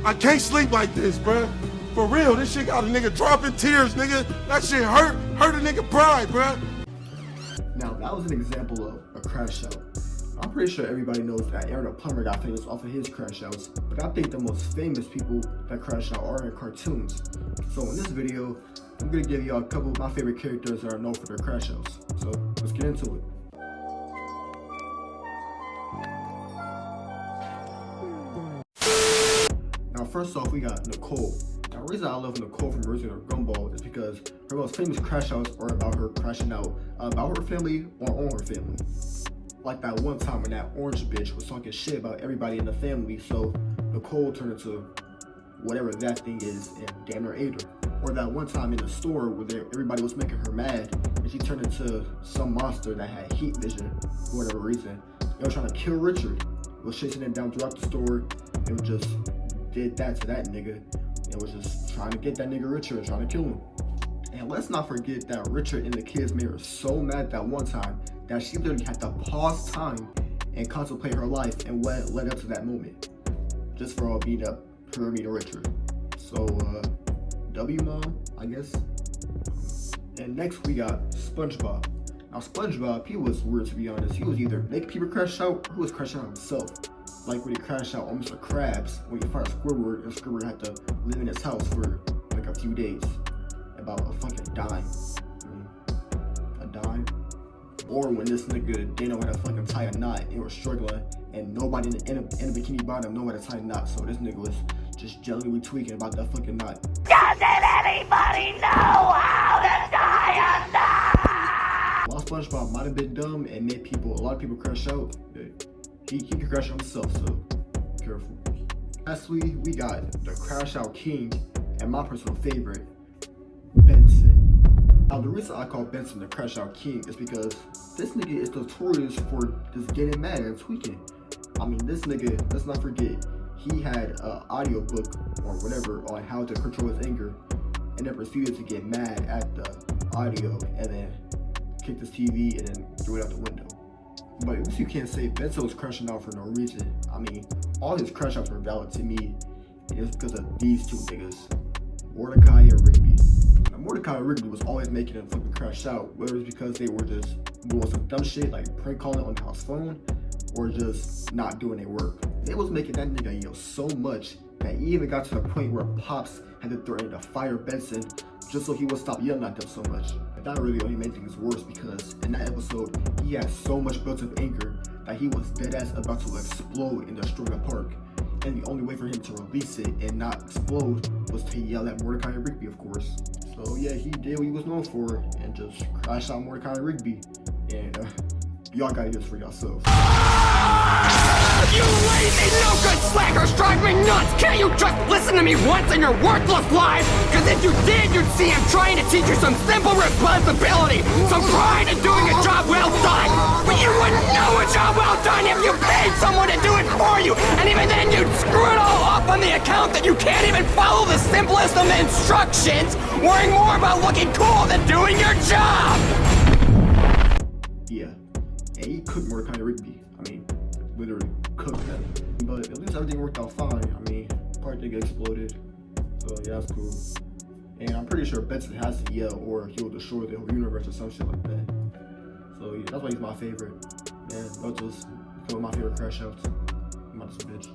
I can't sleep like this, bruh. For real, this shit got a nigga dropping tears, nigga. That shit hurt a nigga pride, bruh. Now, that was an example of a crash out. I'm pretty sure everybody knows that Aaron the Plumber got famous off of his crash outs, but I think the most famous people that crash out are in cartoons. So in this video, I'm gonna give y'all a couple of my favorite characters that are known for their crash outs. So let's get into it. Now first off, we got Nicole. Now the reason I love Nicole from original Gumball is because her most famous crash outs are about her crashing out about her family or on her family. Like that one time when that orange bitch was talking shit about everybody in the family, so Nicole turned into whatever that thing is and damn near ate her. Or that one time in the store where everybody was making her mad and she turned into some monster that had heat vision for whatever reason. They were trying to kill Richard. It was chasing him down throughout the store and just did that to that nigga. It was just trying to get that nigga Richard, trying to kill him. And let's not forget that Richard and the kids made her so mad that one time that she literally had to pause time and contemplate her life and what led up to that moment. Just for all beating up her meeting Richard. So, W mom, I guess. And next we got SpongeBob. Now SpongeBob, he was weird to be honest. He was either making people crash out or he was crashing out himself. Like when he crashed out on Mr. Krabs when he fired Squidward and Squidward had to live in his house for like a few days. About a fucking dime. A dime? Or when this nigga Dano had to fucking tie a knot and was struggling and nobody in a bikini bottom knew how to tie a knot, so this nigga was just gently tweaking about that fucking knot. Doesn't anybody know how to tie a knot? While SpongeBob might have been dumb and made a lot of people crash out, he can crash out himself, so careful. Lastly, we got the Crash Out King and my personal favorite, Benson. Now the reason I call Benson the Crash Out King is because this nigga is notorious for just getting mad and tweaking. I mean, this nigga, let's not forget, he had an audiobook or whatever on how to control his anger and then proceeded to get mad at the audio and then kicked his TV and then threw it out the window. But at least you can't say Benson was crashing out for no reason. I mean, all his crash outs were valid to me, and it's because of these two niggas, Mordecai and Rigby. Now, Mordecai and Rigby was always making them fucking crash out, whether it's because they were just doing some dumb shit like prank calling on the house phone, or just not doing their work. They was making that nigga yell so much that he even got to the point where Pops had to threaten to fire Benson just so he would stop yelling at them so much. And that really only made things worse because in that episode, he had so much built up anger that he was dead ass about to explode and destroy the park. And the only way for him to release it and not explode was to yell at Mordecai and Rigby, of course. So yeah, he did what he was known for and just crashed out Mordecai and Rigby. And y'all gotta hear this for yourselves. You lazy, no-good slackers drive me nuts! Can't you just listen to me once in your worthless life? Cause if you did, you'd see I'm trying to teach you some simple responsibility, some pride in doing a job well done! But you wouldn't know a job well done if you paid someone to do it for you, and even then you'd screw it all up on the account that you can't even follow the simplest of instructions, worrying more about looking cool than doing your job! Yeah, and he cooked Mordecai and Rigby. I mean, literally cooked them. But at least everything worked out fine. I mean, part did get exploded. So yeah, that's cool. And I'm pretty sure Benson has to yell or he'll destroy the whole universe or some shit like that. So yeah, that's why he's my favorite. Man, that's just one of my favorite crash outs. I'm not this bitch.